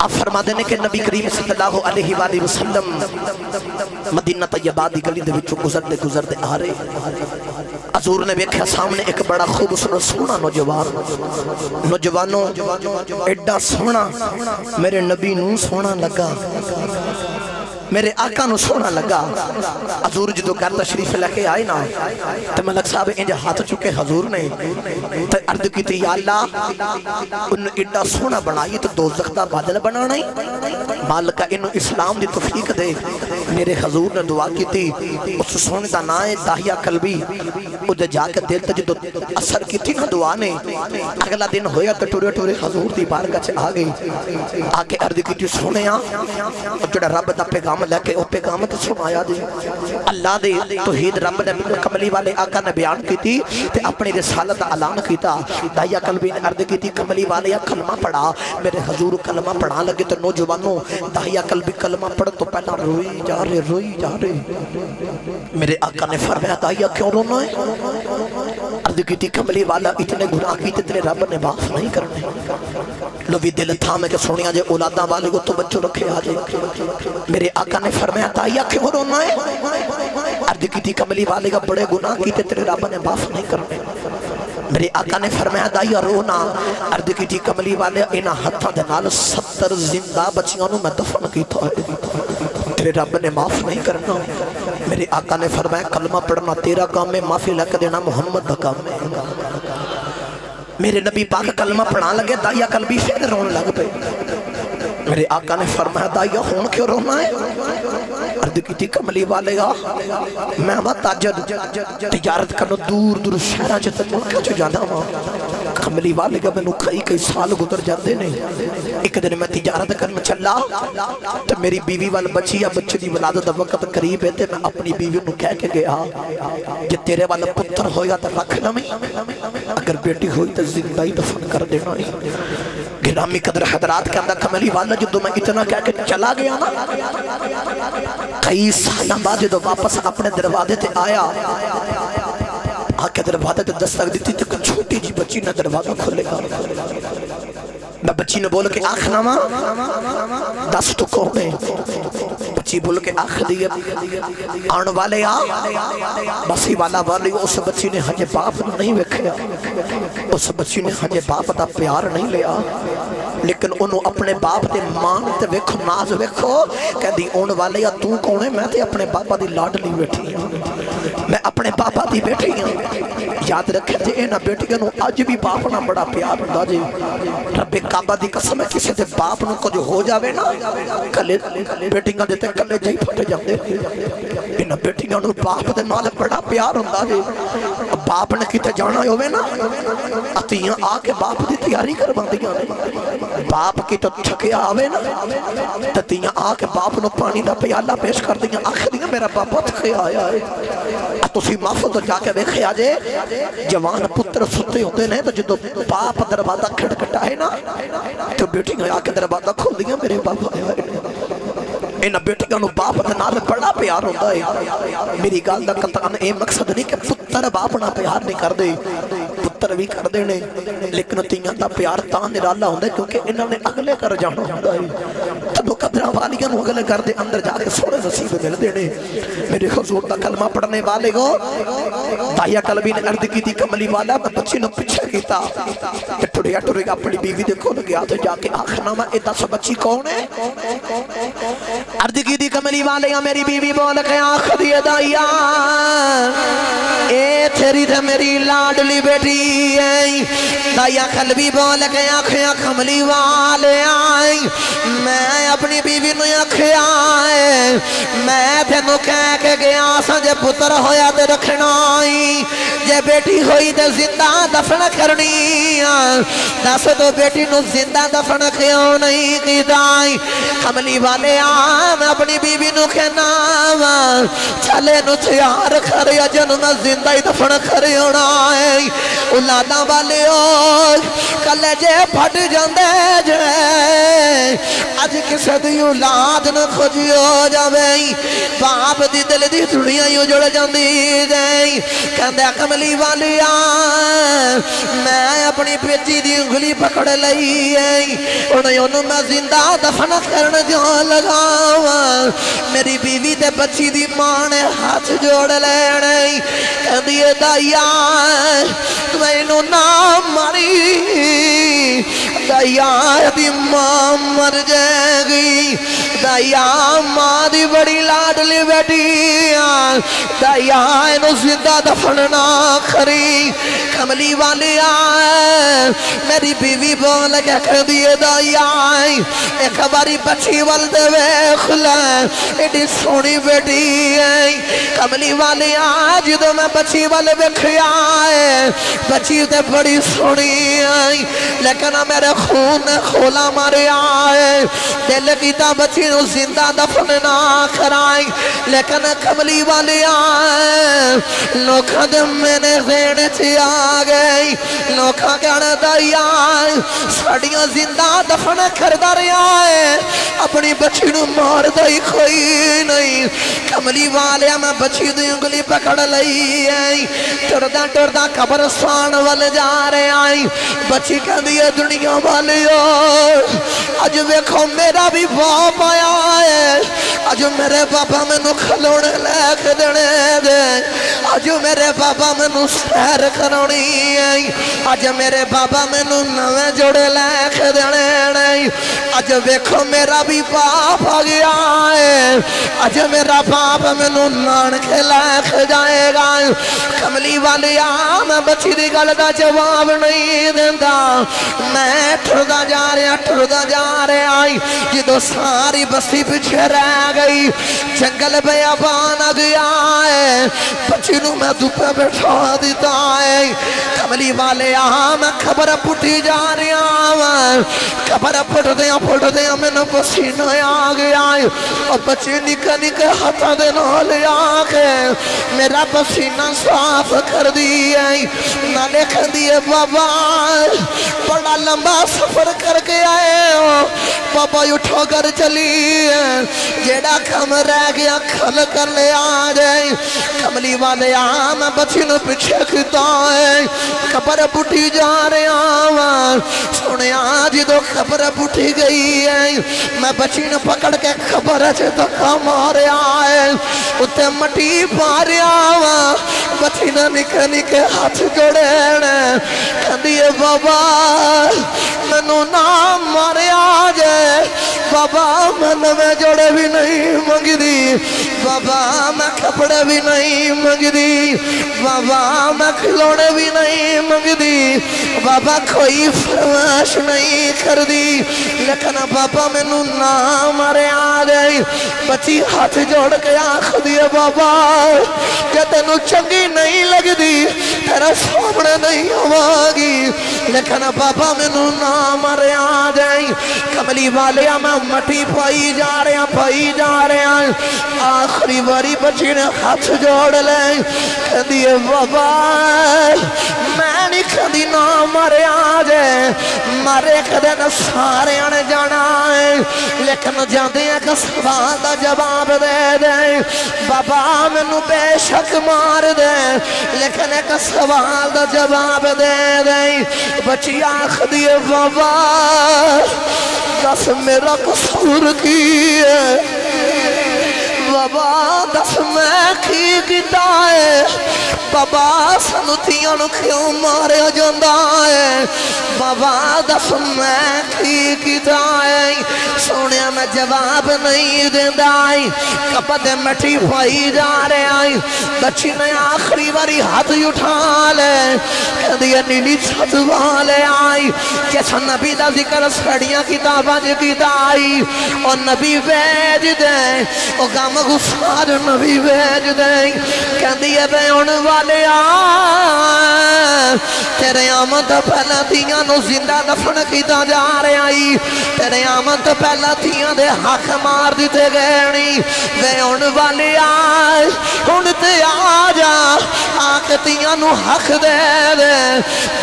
آپ فرماتے ہیں کہ نبی کریم صلی اللہ علیہ وآلہ وسلم مدینہ طیبہ دی گلی دے وچوں گزرتے گزرتے آ رہے حضور نے دیکھا سامنے ایک بڑا خوبصورت سونا نوجوانوں ایڈا سونا میرے نبی نوں سونا لگا میرے آقا نو سونا لگا حضور جدو گھر تشریف لے کے آئے نا تو ملک صاحب انج ہاتھ چکے حضور نے تو عرض کی تھی یا اللہ انہوں ایڈا سونا بنائی تو دوزخ دا بادل بنانا ہی مالکہ انہوں اسلام دی توفیق دے میرے حضور نے دعا کی تھی اس سونے دا نائے داہیہ قلبی ادھے جا کے دل تا جدو اثر کی تھی نا دعا نے اگلا دن ہویا تو ٹورے ٹورے حضور دی بارگاہ سے آگئی آکے عرض کی تھی سونے اور جڑا رب دا پیغام لے کے او پیغام تو سنایا دے اللہ دے توحید رب نے کملی والے آقا نے بیان کی تھی تے اپنی رسالت اعلان کیتا داہیہ قلبی نے عرض کی تھی کملی والے یا کلمہ پڑھا میرے حضور کلمہ پڑھا لگے تو نوجوانوں داہیہ قلبی کلمہ پڑھ تو پہلا روئی جا رہے میرے آقا نے فرمایا داہیہ کیوں رونا ہے عرض کی تھی کملی والا اتنے گناہ کی تیرے رب نے معاف نہیں کرنے لو بھی دل تھا میں کہ سونیا جے اولاداں والے کو تو بچوں رکھے آجے میرے آقا نے فرمایا داہیہ کیوں رونا ہے عرض کی تھی کملی والے کا بڑے گناہ کی تیرے رب نے معاف نہیں کرنے میرے آقا نے فرمایا داہیہ رونا عرض کی تھی کملی والے انہا ہتھاں دے نال 70 زندہ بچیاں نو میں دفن کیتا ہے تیرے رب نے معاف نہیں کرنا میرے آقا نے فرمایا کلمہ پڑھنا تیرا کام ہے معافی لکھ دینا محمد دا کام ہے میرے نبی پاک کلمہ پڑھا لگے داہیہ قلبی پھر رون لگ پہ میرے آقا نے فرمایا داہیہ ہون کیوں رونا ہے عرض کی تھی کملی والے گا میں ہمیں تاجر تجارت کرنا دور دور شہرہ چھتا ملکہ چھو جانا ہوں کملی والے گا میں نو کئی سال گزر جاندے نہیں ایک دن میں تجارت کرنا چلا تو میری بیوی والا بچی یا بچی دی ولادت وقت قریب ہے تے میں اپنی بیوی نو کہہ کے گیا جے تیرے والا پتر ہویا تو رکھ لمی اگر بیٹی ہوئی تو زندہ ہی دفن کر دینا ہی گرامی قدر حضرات کے اندر کملی والا جدو میں اتنا کہہ کے چلا گیا نا کئی سالہ بعد جدو واپس اپنے دروازے تے آیا آکے دروازے تے دستک دیتی تو کچھ چھوٹی جی بچی نہ دروازہ کھلے گا میں بچی نے بولو کہ آخ ناما دس تو کونے بچی بولو کہ آخ دیئے آن والے بسی والا والے اس بچی نے ہجے باپ نہیں وکھیا اس بچی نے ہجے باپ دا پیار نہیں لیا لیکن انہوں اپنے باپ دے مان تے ویکھو ناز ویکھو کہہ دی اون والے یا تو کونے میں تے اپنے باپا دی لاڈلی بیٹھی ہوں میں اپنے باپا دی بیٹھی ہوں یاد رکھے تھے اینا بیٹی نو آج بھی باپ نہ بڑا پیار ہوں دا جی رب کعبہ دی قسم ہے کسی دے باپ نو کو جو ہو جاوے نا کلے بیٹیاں دیتے کلے جائی پھٹے جاندے اینا بیٹیاں نو باپ دے نال بڑا پیار ہوں دا جی باپ نے کیتے جانا ہوئے نا اتیاں آکے باپ دی تیاری کر باندیاں نہیں باپ کی تو تھکیا آوے نا تتیاں آکے باپ نو پانی دا پیالہ پیش کر دیا آخریاں میرا باپا تھکیا آیا ہے تُسی معافو تو جا کے دیکھے آجے جوان پتر ستے ہوتے ہیں تو جدو باپ دروازہ کھڑکٹائے نا تو بیٹیاں آکے دروازہ کھول دیا میرے باپ آیا ہے اینا بیٹیاں نو باپ نال بڑا پیار ہوتا ہے میری گال دا قطعان اے مقصد نہیں کہ پتر باپ نہ پیار نہیں کر دے پتر بھی کر دینے لیکن تیاں دا پیار تاں نرالا ہوتا ہے کیونکہ انہوں نے اگلے کر جانا ہوتا ہے تب قدرہ والیاں نو اگلے کر دے اندر جا کے سوڑے نصیب مل دینے میرے حضور دا کلمہ پڑھنے والے گو داہیہ قلبی نے عرض کی تھی کملی والا میں بچی نو پچھے کیتا ٹھڑیا ٹھڑیا اپنی بیوی دیکھو لگیا تو جا کے آخر نامہ ایدہ سو بچی کون ہے عرض کی تھی کملی والے یا میری بیوی بول کے آخر دیئے داہیہ اے تیری تھے میری لاڈلی بیٹی ہے داہیہ قلبی بول کے آخر کملی والے آئی میں اپنی بیوی نو آخر آئے میں تینو کہہ کے گیا سجے پتر ہویا تے رکھنا آئی جے بیٹی ہوئی تے زندہ دفن کرنی دس تو بیٹی نو زندہ دفن کیوں نہیں کی دائی کملی والے آم اپنی بیوی نو کہنا چلے نو تیار کر یا جنم زندہ ہی دفن کری ہونا ہے اولاداں والے کلے جے پھٹ جاندے جے اج کسے دی اولاد نہ کھوجی ہو جاوے باپ دی دل دی دنیا ہی اجڑ جاندی جائیں کہندے کملی والیا میں اپنی بیٹی دی انگلی پکڑ لئی انہوں میں زندہ دفن کرن جان لگا میری بیوی تے بچی دی ماں نے ہاتھ جوڑ لینے کہندی دایا میں انہوں نہ ماری دایا دی ماں مر جائے گی دایا ماں دی بڑی لاڈلی بیٹی دایا انہوں زندہ دفن نہ کری کملی والیا میری بیوی بول کے کہہ دیے دایا ایک باری بچی والدے ویکھ لے ایڈی سونی بیٹی کملی والیا جدو میں بچی والے ویکھیا بچی تے بڑی سونی لیکن میرے خون نے کھولا ماریا دل کیتا بچی نو زندہ دفن نہ کرائی لیکن کملی والیا لوکاں دے میں نے زینے چی آگئی لوکاں کہنا دایا ساڑیاں زندہ دفن کردہ رہا ہے اپنی بچی نو مار دائی کوئی نہیں کملی والیا میں بچی دی انگلی پکڑ لئی ٹردہ قبرستان والے جا رہے آئی بچی کہہ دیا دنیا والیو آج ویکھو میرا بھی باپ آیا ہے آج میرے بابا میں نو کھلونے لے کے دینے دے آج میرے بابا میں نو سیر کرونی ہے آج میرے بابا میں نو نوے جوڑے لے کے دینے نہیں آج ویکھو میرا بھی باپ آ گیا ہے آج میرا باپ میں نو نان کے لے کے جائے گا کملی والیا میں بچی دی گل دا جواب نہیں دیندہ میں ٹھردہ جا رہے آئی جدو ساری بستی پیچھے رہ گئی جنگل بیابان آ گیا ہے بچی نو میں دوپے بیٹھا دیتا ہے کملی والے میں خبر پٹی جا رہا ہوں خبر پٹ دیا میں نے پسینہ آ گیا ہے اور بچی نکے ہاتھا دے نہ لیا کے میرا پسینہ صاف کر دیئے نہ لکھ دیئے بابا بڑا لمبا سفر کر کے آئے ہو بابا اٹھو کر چلی جیڑا کم رہ گیا کھل کر لے آ جائے کملی والے میں بچی نو پیچھے کتا ہے خبر پٹی جا رہے آوان سونے آج دو خبر پٹی گئی ہے میں بچی نو پکڑ کے خبر اچھے دکھا مارے آئے اتے مٹی پارے آوان بچی نو نکے ہاتھ جوڑے کہندیے بابا منو نام مارے آجے بابا میں نوے جوڑے بھی نہیں منگ دی بابا میں کپڑے بھی نہیں منگ دی بابا میں کھلوڑے بھی نہیں منگ دی بابا کوئی فرمائش نہیں کر دی لیکن بابا میں نو نام مارے آجے بچی ہاتھ جوڑ کے آنکھ دیے بابا کہ تینو چنگی نہیں لگ دی تیرا سامنے نہیں ہوگی لیکن بابا میں نو نام مارے آجے کملی والے میں مٹی پائی جا رہے ہیں آخری باری بچی نے ہاتھ جوڑ لے کہندیے بابا میں نہیں کہندی نام مارے آجے مارے کدے نہ سارے آنے جانا ہے لیکن جاندے ہیں کہ سوال دا جواب دے دے بابا میں نو بے شک مار دے لیکن ایک سوال دا جواب دے دے بچی آنکھ دیے بابا دس میرا قصور کی ہے بابا دس میں کی کیتا ہے بابا سنتیاں نو کیوں مارے جاندہ ہے بابا دس میں کی کیتا ہے سونے میں جواب نہیں دیندہ آئی کپتے مٹی پائی جا رہے آئی بچی نے آخری باری ہاتھ اٹھا لے کہندیے نیلی چھت والے آئی جیسا نبی دا ذکر سڑیاں کتاباں جی کیتا آئی اور نبی بیج دیں اور غم غفار نبی بیج دیں کہندیے بیون والے آئی تیرے آمد پہلا تیاں نو زندہ دفن کیتا جا رہے آئی تیرے آمد پہلا تیاں دے دے حق مار دیتے گئے نہیں وے ان والی آئے ان تے آجا آکتیاں نو حق دے دے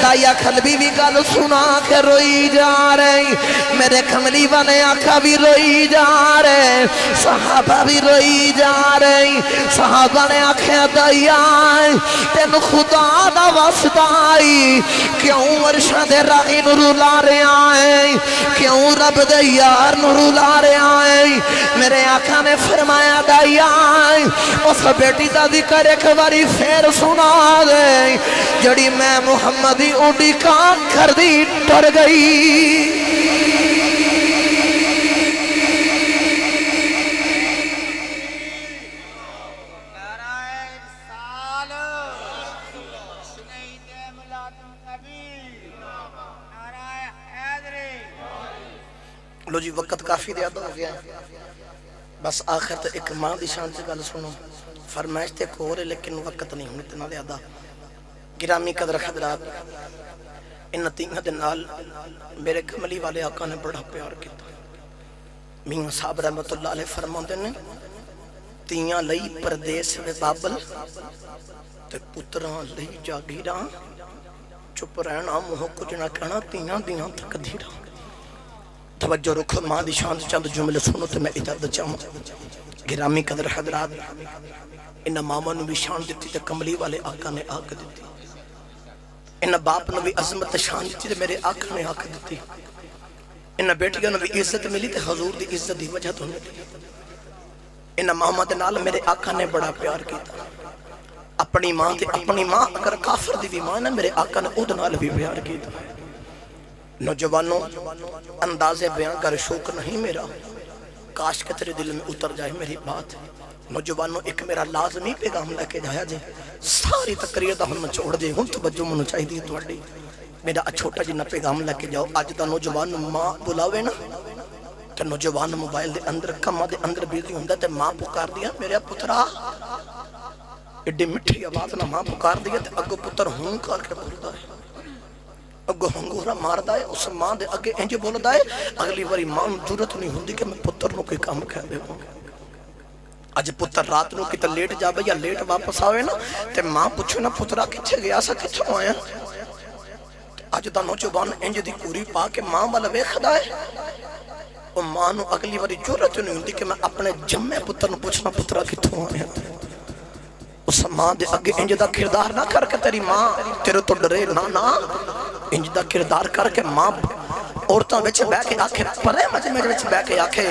دایا کھلبی بھی گل سنا کے روئی جا رہی میرے کھملی والے آقا بھی روئی جا رہے صحابہ بھی روئی جا رہی صحابہ نے آنکھیں دایا تین خدا دا واسطہ آئی کیوں ورشہ دے رائی نورو لا رہے آئیں کیوں رب دے یار نورو لا رہے آئیں میرے آقا نے فرمایا دایا اس بیٹی دا ذکر ایک باری پھر سنا دے جڑی میں محمدی اونڈی کان کر دی ٹر گئی لو جی وقت کافی زیادہ ہو گیا بس آخر تو ایک ماں دی شان سے گل سنو فرمائش تے کو رہے لیکن وقت نہیں ہونے اتنا زیادہ گرامی قدر حضرات ان تینہ دن نال میرے کملی والے آقا نے بڑا پیار کیتا میاں صاحب رحمت اللہ علیہ فرماتے نے تیاں لئی پردیس وے بابل تے پتران لئی جاگیراں چپ رہنا مہو کچھ نہ کہنا تیاں دیاں تک دیراں توجہ رکھو ماں دی شان چند جملے سنو تو میں اجازت چاہوں گرامی قدر حضرات ان ماما نو بھی شان دیتی تے کملی والے آقا نے آگ دیتی ان باپ نو بھی عظمت شان دیتی تے میرے آقا نے آگ دیتی ان بیٹیاں نو بھی عزت ملی تے حضور دی عزت دی وجہ تو نہیں ان ماما دے نال میرے آقا نے بڑا پیار کیتا اپنی ماں تے اپنی ماں اگر کافر دی بھی ماں نے میرے آقا نے اود نال بھی پیار کیتا نوجوانوں اندازے بیان کر شوق نہیں میرا کاش کہ تیرے دل میں اتر جائے میری بات نوجوانوں ایک میرا لازمی پیغام لے کے جایا جائے ساری تقریر دا ہم چھوڑ دے ہوں توجہ منو چاہی دی توڑی میرا چھوٹا جنہ پیغام لے کے جاؤ آج دا نوجوان ماں بلاوے نا تو نوجوان موبائل دے اندر کمہ دے اندر بیزی ہوندہ تے ماں پکار دیا میرے پترا ایڈی مٹھی آواز نہ ماں پکار دیا تے اگو پتر ہوں کار کے بولتا ہے اگو ہنگورا مار دائے اس ماں دے اگے انجے بول دائے اگلی واری ماں ضرورت نہیں ہوندی کہ میں پتر نو کوئی کام کہہ دے ہوں آج پتر رات نو کتا لیٹ جاوے یا لیٹ واپس آوے نا تے ماں پوچھو نا پترا کچھے گیا سا کچھو آیا آج دا نوجوان انجے دی کوری پا کے ماں والا ویخ دائے اور ماں نو اگلی واری ضرورت نہیں ہوندی کہ میں اپنے جمع پتر نو پوچھنا پترا کتھو آیا اس ماں دے اگے انجے دا کردار نہ کر کے تیری ماں تیرے تو ڈرے نا انج دا کردار کر کے ماں عورتوں بچے بے کے آکھے پرے مجھے میرے بچے بے کے آکھے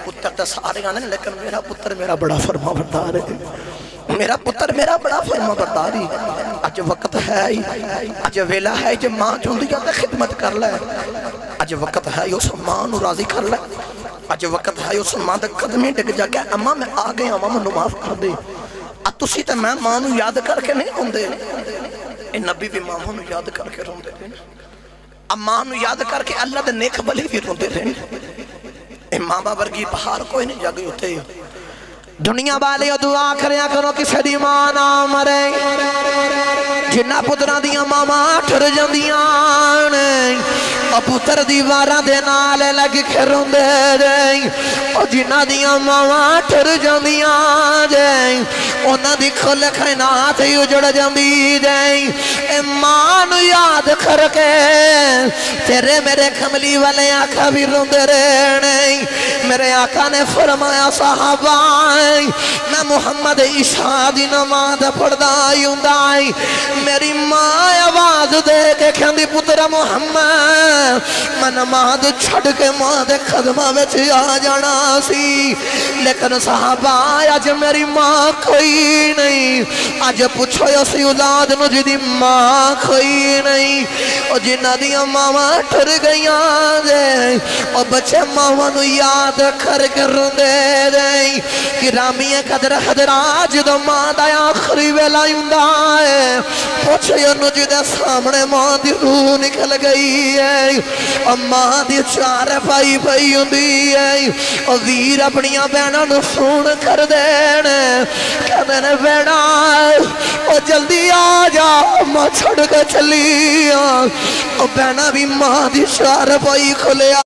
پتر تا سارے گانے لیکن میرا پتر میرا بڑا فرما بردار ہے میرا پتر میرا بڑا فرما بردار ہے آج وقت ہے آج ویلا ہے جو ماں چوندی جاتا خدمت کر لے آج وقت ہے اس ماں نو راضی کر لے آج وقت ہے اس ماں دے قدمیں ڈگ جا کہ اماں میں آگئے اماں میں نماف کر دے تسی تے میں ماں نو یاد کر کے نہیں ہوندے اے نبی بھی ماں نو یاد کر کے روندے رہے اب ماں نو یاد کر کے اللہ دے نیک بلی بھی روندے رہے اے ماں بابر کی بہار کوئی نہیں جاگئی ہوتے دنیا والے دعا کریا کرو کسی دی ماں نہ مرے جنہ پترہ دیا ماما ٹھر جاندیاں اور پتر دیوارہ دے نالے لگ کے روندے جائیں اور جنہ دیا ماما ٹھر جاندیاں جائیں انہاں دی کھل خینات ہی اجڑ جاندی جائیں اے ماں نو یاد کر کے تیرے میرے کھملی والے آقا بھی روندے رہنے میرے آقا نے فرمایا صحابہ میں محمد عشاء دی نماز پڑھدائی ہوں میری ماں آواز دے کے کھاندی پتر محمد میں نماز چھڑ کے ماں دے قدمہ وچ آ جانا سی لیکن صحابہ آج میری ماں کوئی نہیں آج پوچھو اسی اولاد نو جدی ماں کوئی نہیں اور جنہ دیا ماما ٹر گئیاں دے اور بچے ماما نو یاد کر کے روندے دے گرامی قدر حضرات جدو ماں دا آخری ویلا ہے پوچھے انو جدے سامنے ماں دی روح نکل گئی ہے اور ماں دی چار پائی پائی ہوندی ہے اور ویر اپنیاں بینہ نو فون کر دینے کہنے نے بینا اور جلدی آ جا ماں چھڑ کے چلی اور بینہ بھی ماں دی چار پائی کھلیا